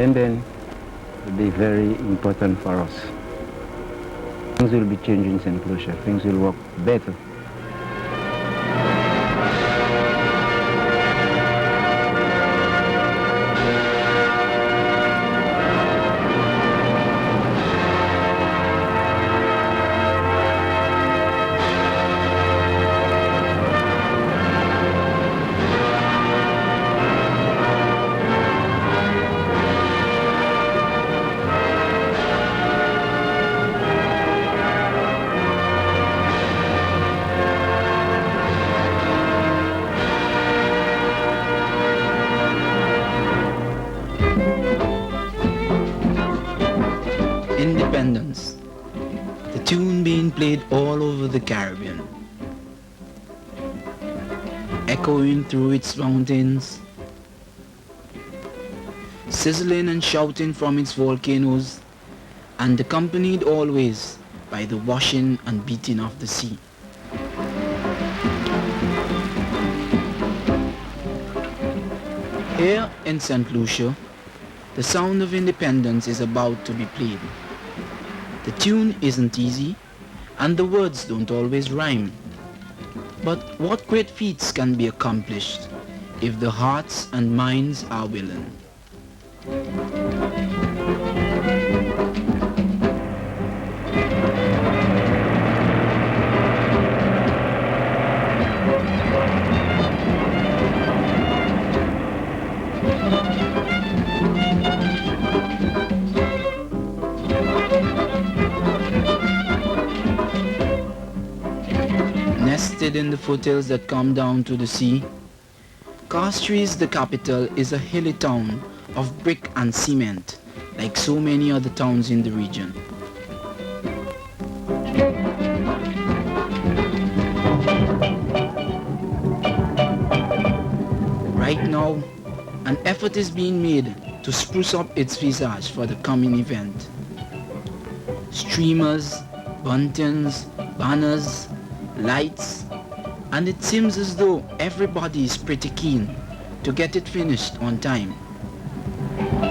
independence will be very important for us. Things will be changing in Saint Lucia. Things will work better. Independence, the tune being played all over the Caribbean, echoing through its mountains, sizzling and shouting from its volcanoes, and accompanied always by the washing and beating of the sea. Here in Saint Lucia, the sound of independence is about to be played. The tune isn't easy, and the words don't always rhyme. But what great feats can be accomplished if the hearts and minds are willing? Nested in the foothills that come down to the sea, Castries, the capital, is a hilly town of brick and cement, like so many other towns in the region. Right now, an effort is being made to spruce up its visage for the coming event. Streamers, buntings, banners, lights, and it seems as though everybody is pretty keen to get it finished on time.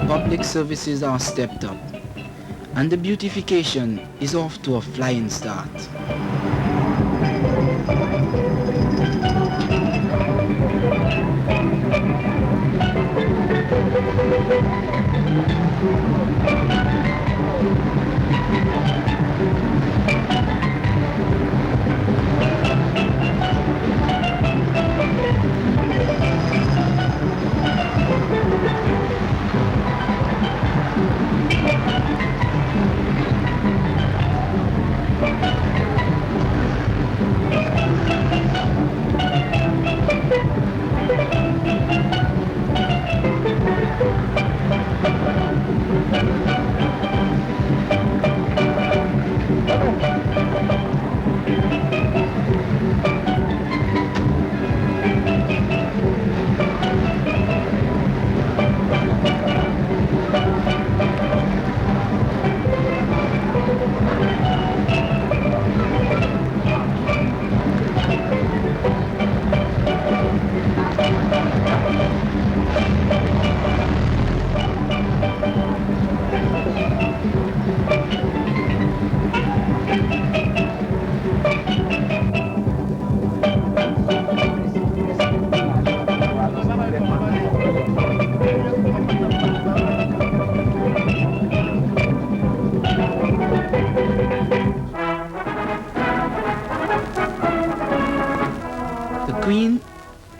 Public services are stepped up, and the beautification is off to a flying start.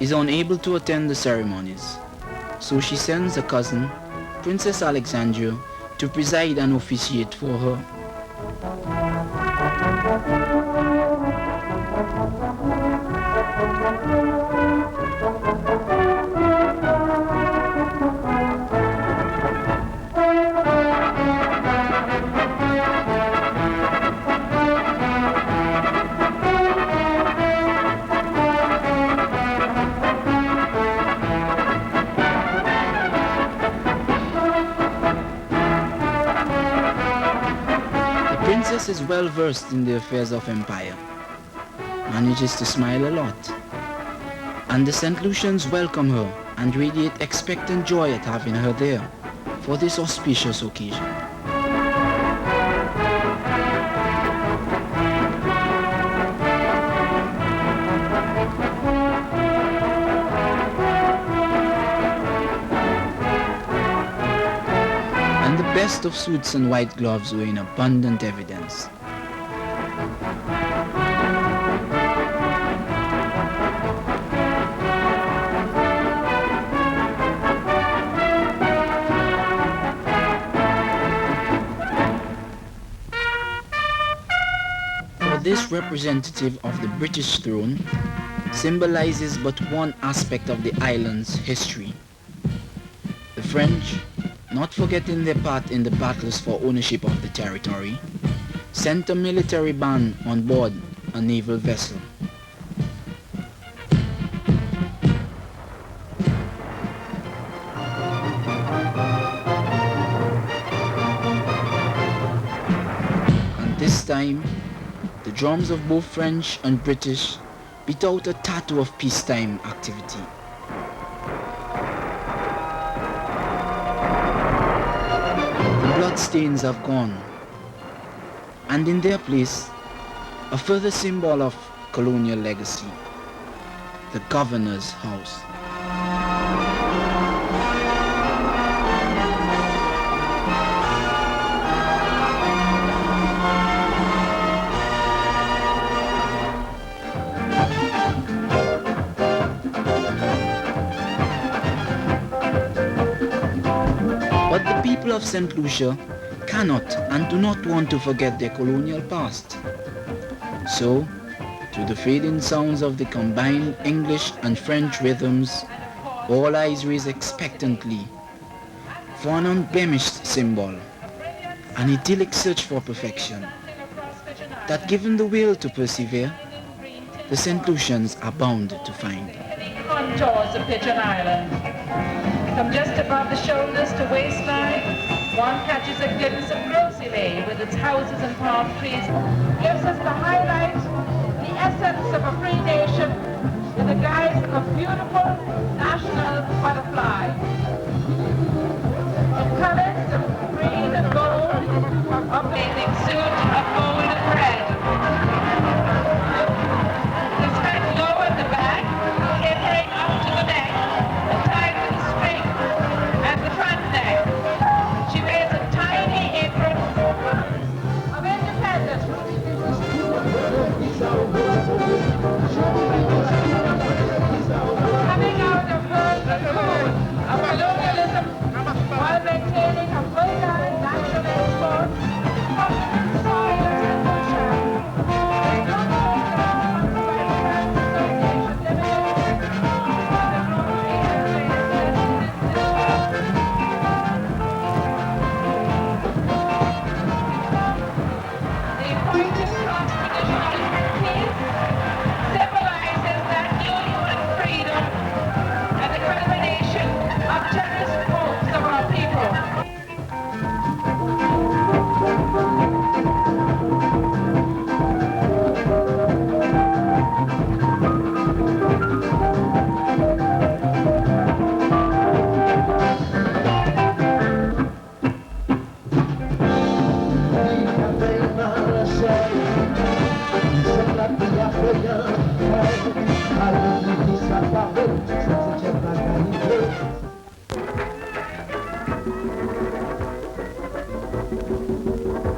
Is unable to attend the ceremonies, so she sends a cousin, Princess Alexandria, to preside and officiate for her. Is well versed in the affairs of empire, manages to smile a lot, and the St. Lucians welcome her and radiate expectant joy at having her there. for this auspicious occasion. And the best of suits and white gloves were in abundant evidence. This representative of the British throne symbolizes but one aspect of the island's history. The French, not forgetting their part in the battles for ownership of the territory, sent a military band on board a naval vessel. And this time, the drums of both French and British beat out a tattoo of peacetime activity. The bloodstains have gone, and in their place, a further symbol of colonial legacy, the governor's house. People of Saint Lucia cannot and do not want to forget their colonial past. So, to the fading sounds of the combined English and French rhythms, all eyes raise expectantly for an unblemished symbol, an idyllic search for perfection, that given the will to persevere, the Saint Lucians are bound to find. Contours of Pigeon Island. From just above the shoulders to waistline, one catches a glimpse of Lucie with its houses and palm trees, gives us the highlight, the essence of a free nation in the guise of a beautiful national butterfly. The colors of green and gold, a bathing suit of gold and red. The skirt low at the back, tapering up to the neck, and tied with a string at the front neck. She wears a tiny apron of independence. Coming out of her cocoon of colonialism while maintaining a fertile national export of the soil of Saint Lucia. Symbolizes that union and freedom and the culmination of cherished hopes of our people.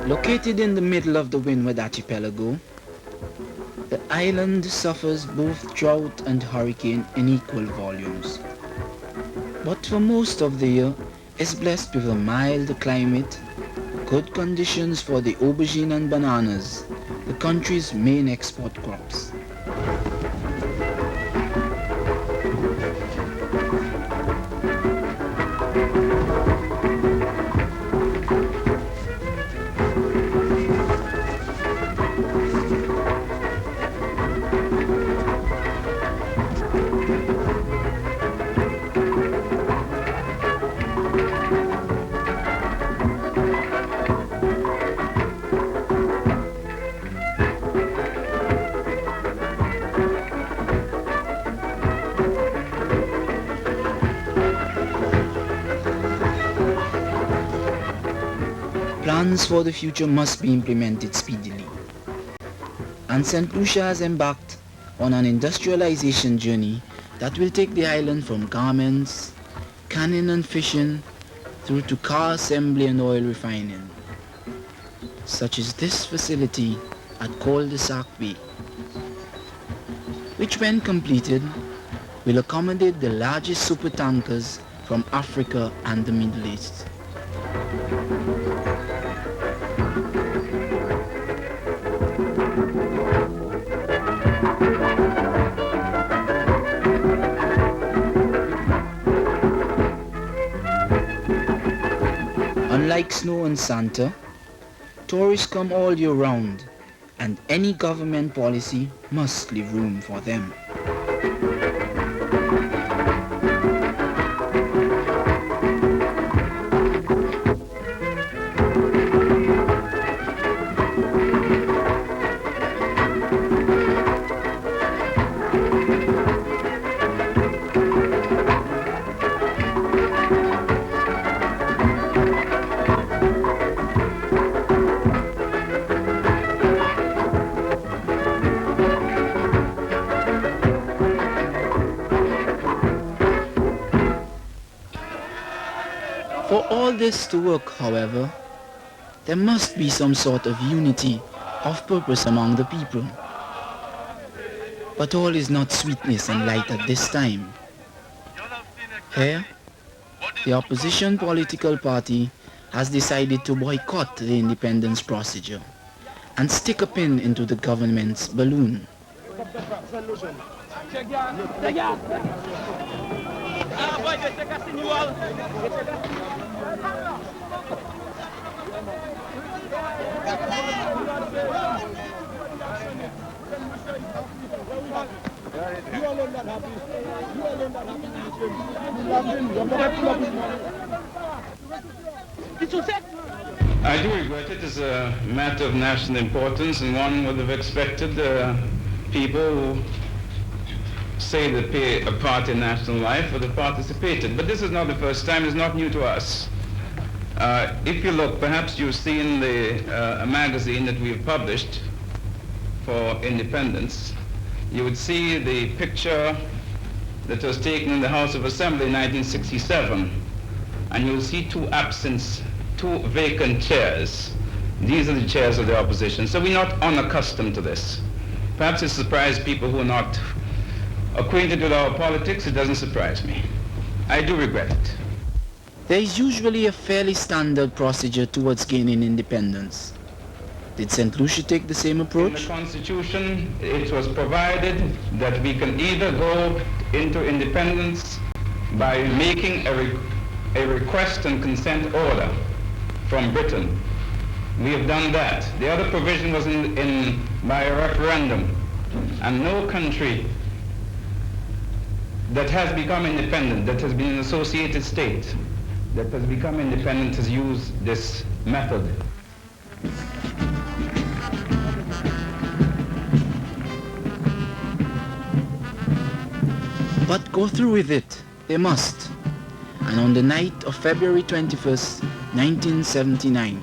Located in the middle of the Windward Archipelago, the island suffers both drought and hurricane in equal volumes. But for most of the year is blessed with a mild climate, good conditions for the aubergine and bananas, the country's main export crops. plans for the future must be implemented speedily. And Saint Lucia has embarked on an industrialization journey that will take the island from garments, canning and fishing, through to car assembly and oil refining, such as this facility at Cul-de-Sac Bay, which when completed will accommodate the largest supertankers from Africa and the Middle East. Unlike snow and Santa, tourists come all year round, and any government policy must leave room for them. For all this to work, however, there must be some sort of unity of purpose among the people. But all is not sweetness and light at this time. Here, the opposition political party has decided to boycott the independence procedure and stick a pin into the government's balloon. I do regret it. It's a matter of national importance, and one would have expected people who say they play a part in national life would have participated. But this is not the first time. It's not new to us. If you look, perhaps you've seen a magazine that we've published for independence. You would see the picture that was taken in the House of Assembly in 1967, and you'll see two vacant chairs. These are the chairs of the opposition. So we're not unaccustomed to this. Perhaps it surprised people who are not acquainted with our politics. It doesn't surprise me. I do regret it. There is usually a fairly standard procedure towards gaining independence. Did Saint Lucia take the same approach? In the Constitution, it was provided that we can either go into independence by making a request and consent order from Britain. We have done that. The other provision was by a referendum. And no country that has become independent, that has been an associated state, that has become independent has used this method. But go through with it, they must. And on the night of February 21st, 1979,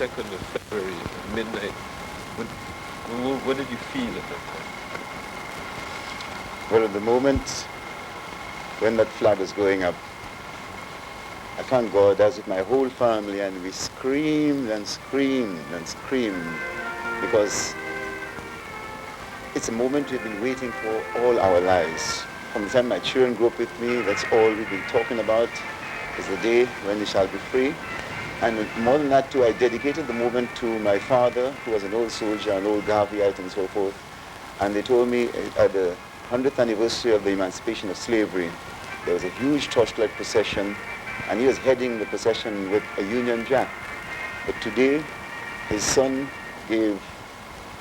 22nd of February at midnight, what did you feel at that time? Well, at the moment when that flag was going up, I thank God, as with my whole family, and we screamed and screamed and screamed, because it's a moment we've been waiting for all our lives. From the time my children grew up with me, that's all we've been talking about, is the day when they shall be free. And more than that too, I dedicated the moment to my father, who was an old soldier, an old Garveyite and so forth. And they told me at the 100th anniversary of the emancipation of slavery, there was a huge torchlight procession, and he was heading the procession with a Union Jack. But today, his son gave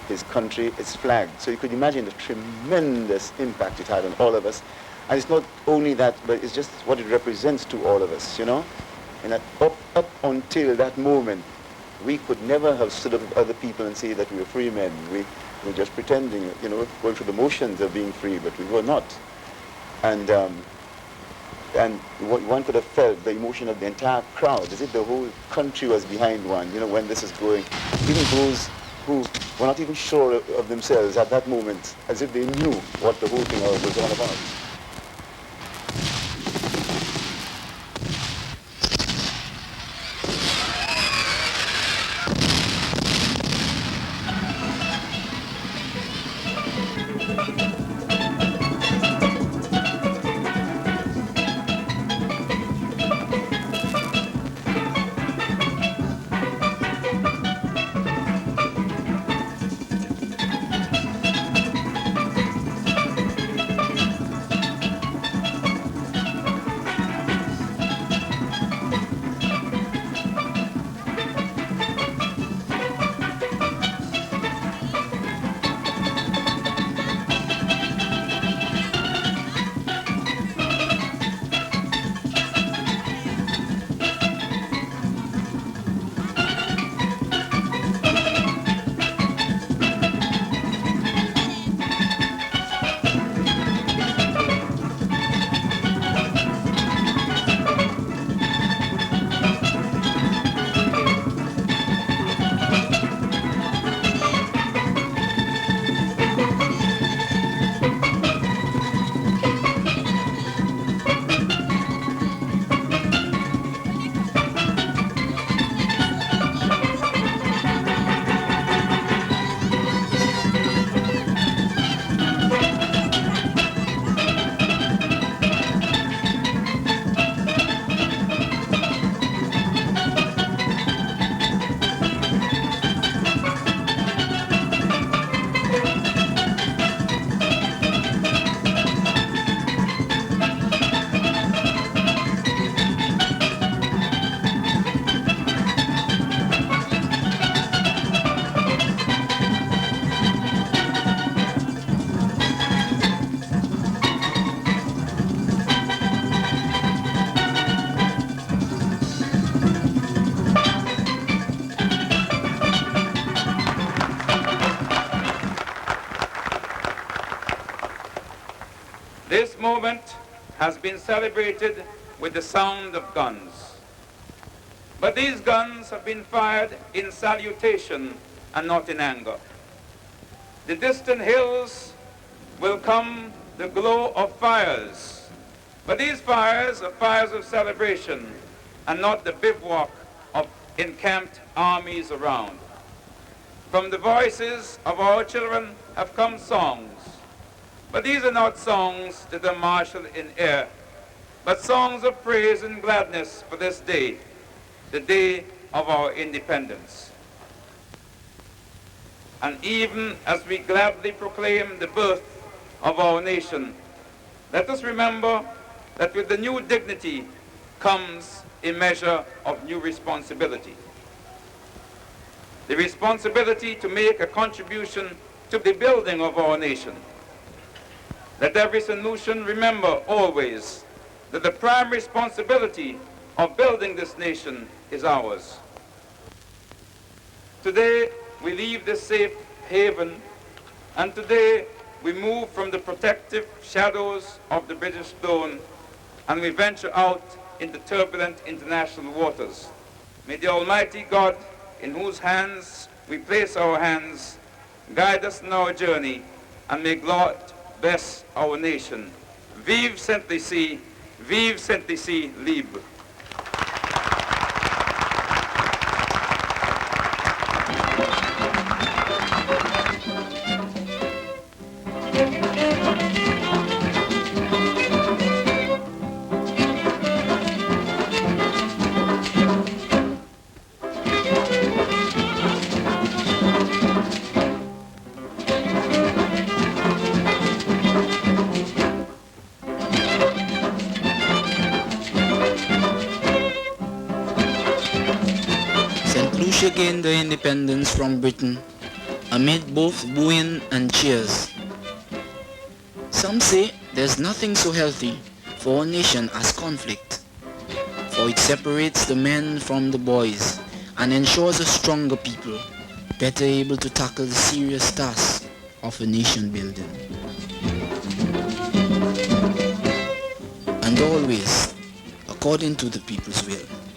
his country its flag. So you could imagine the tremendous impact it had on all of us. And it's not only that, but it's just what it represents to all of us, you know? And that up until that moment, we could never have stood up with other people and say that we were free men. We were just pretending, you know, going through the motions of being free, but we were not. And one could have felt the emotion of the entire crowd, as if the whole country was behind one, you know, when this is going. Even those who were not even sure of themselves at that moment, as if they knew what the whole thing was all about. This moment has been celebrated with the sound of guns. But these guns have been fired in salutation and not in anger. The distant hills will come the glow of fires. But these fires are fires of celebration and not the bivouac of encamped armies around. From the voices of our children have come songs. But these are not songs that are marshaled in air, but songs of praise and gladness for this day, the day of our independence. And even as we gladly proclaim the birth of our nation, let us remember that with the new dignity comes a measure of new responsibility. The responsibility to make a contribution to the building of our nation. Let every Saint Lucian remember always that the prime responsibility of building this nation is ours. Today, we leave this safe haven, and today we move from the protective shadows of the British throne, and we venture out into turbulent international waters. May the Almighty God in whose hands we place our hands, guide us in our journey, and may God bless our nation. Vive Saint Lucie, vive Saint Lucia Labour. Saint Lucia gained her independence from Britain amid both booing and cheers. Some say there's nothing so healthy for a nation as conflict, for it separates the men from the boys and ensures a stronger people, better able to tackle the serious task of a nation building. And always according to the people's will.